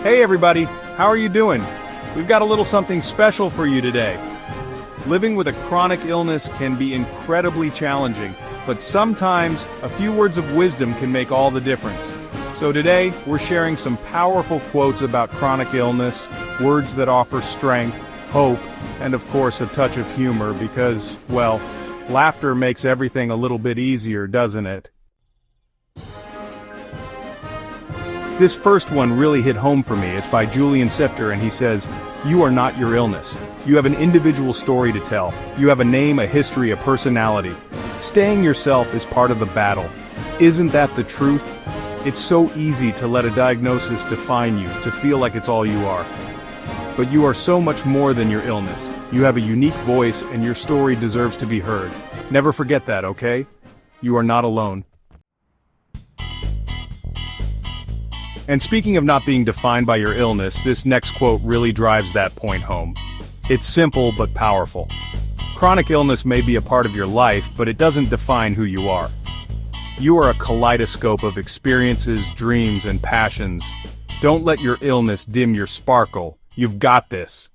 Hey everybody, how are you doing? We've got a little something special for you today. Living with a chronic illness can be incredibly challenging, but sometimes a few words of wisdom can make all the difference. So today, we're sharing some powerful quotes about chronic illness, words that offer strength, hope, and of course a touch of humor because, well, laughter makes everything a little bit easier, doesn't it? This first one really hit home for me. It's by Julian Sifter, and he says, "You are not your illness. You have an individual story to tell. You have a name, a history, a personality. Staying yourself is part of the battle. Isn't that the truth? It's so easy to let a diagnosis define you, to feel like it's all you are. But you are so much more than your illness. You have a unique voice, and your story deserves to be heard. Never forget that, okay? You are not alone." And speaking of not being defined by your illness, this next quote really drives that point home. It's simple but powerful. Chronic illness may be a part of your life, but it doesn't define who you are. You are a kaleidoscope of experiences, dreams, and passions. Don't let your illness dim your sparkle. You've got this.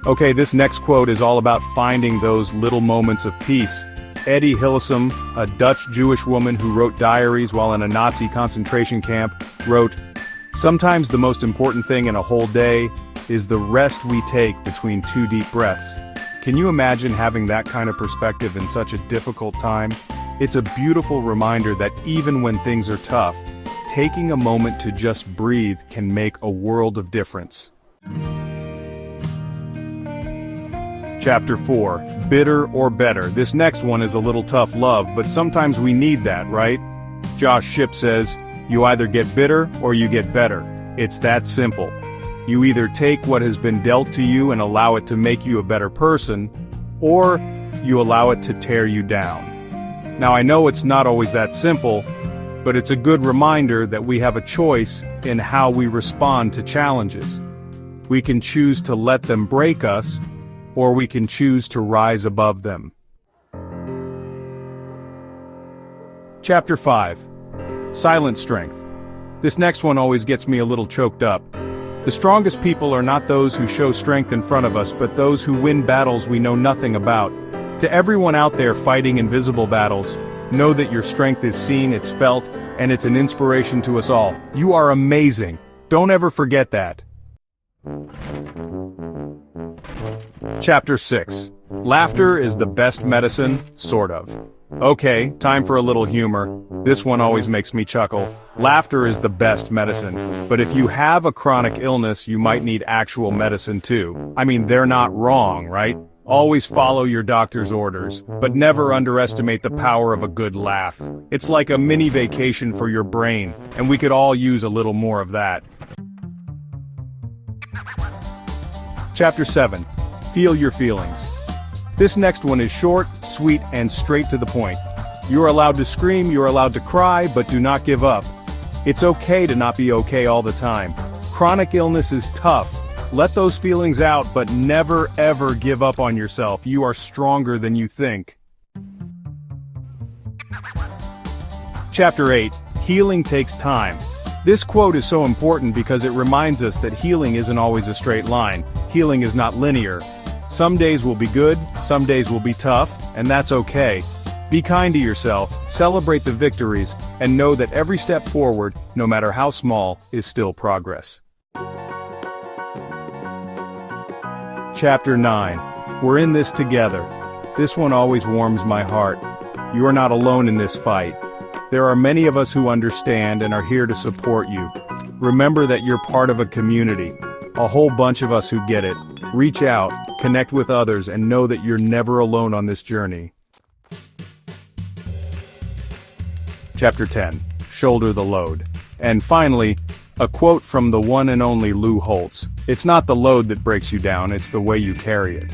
Okay, this next quote is all about finding those little moments of peace. Etty Hillesum, a Dutch Jewish woman who wrote diaries while in a Nazi concentration camp, wrote, "Sometimes the most important thing in a whole day is the rest we take between two deep breaths." Can you imagine having that kind of perspective in such a difficult time? It's a beautiful reminder that even when things are tough, taking a moment to just breathe can make a world of difference. Chapter 4, Bitter or Better. This next one is a little tough love, but sometimes we need that, right? Josh Shipp says, "You either get bitter or you get better. It's that simple. You either take what has been dealt to you and allow it to make you a better person, or you allow it to tear you down." Now I know it's not always that simple, but it's a good reminder that we have a choice in how we respond to challenges. We can choose to let them break us, or we can choose to rise above them. Chapter 5. Silent Strength. This next one always gets me a little choked up. The strongest people are not those who show strength in front of us, but those who win battles we know nothing about. To everyone out there fighting invisible battles, know that your strength is seen, it's felt, and it's an inspiration to us all. You are amazing. Don't ever forget that. Chapter 6. Laughter is the best medicine, sort of. Okay, time for a little humor. This one always makes me chuckle. Laughter is the best medicine. But if you have a chronic illness, you might need actual medicine too. I mean, they're not wrong, right? Always follow your doctor's orders, but never underestimate the power of a good laugh. It's like a mini vacation for your brain, and we could all use a little more of that. Chapter 7. Feel your feelings. This next one is short, sweet, and straight to the point. You're allowed to scream, you're allowed to cry, but do not give up. It's okay to not be okay all the time. Chronic illness is tough. Let those feelings out, but never ever give up on yourself. You are stronger than you think. Chapter 8. Healing takes time. This quote is so important because it reminds us that healing isn't always a straight line. Healing is not linear. Some days will be good, some days will be tough, and that's okay. Be kind to yourself, celebrate the victories, and know that every step forward, no matter how small, is still progress. Chapter 9. We're in this together. This one always warms my heart. You are not alone in this fight. There are many of us who understand and are here to support you. Remember that you're part of a community. A whole bunch of us who get it. Reach out, connect with others, and know that you're never alone on this journey. Chapter 10. Shoulder the load. And finally, a quote from the one and only Lou Holtz. It's not the load that breaks you down, it's the way you carry it.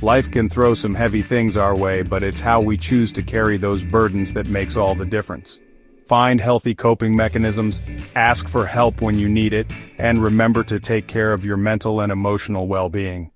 Life can throw some heavy things our way, but it's how we choose to carry those burdens that makes all the difference. Find healthy coping mechanisms, ask for help when you need it, and remember to take care of your mental and emotional well-being.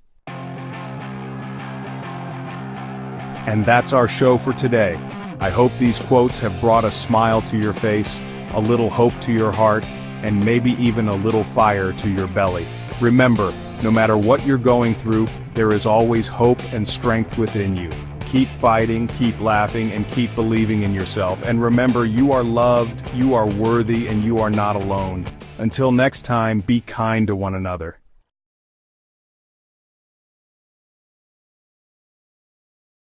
And that's our show for today. I hope these quotes have brought a smile to your face, a little hope to your heart, and maybe even a little fire to your belly. Remember, no matter what you're going through, there is always hope and strength within you. Keep fighting, keep laughing, and keep believing in yourself. And remember, you are loved, you are worthy, and you are not alone. Until next time, be kind to one another.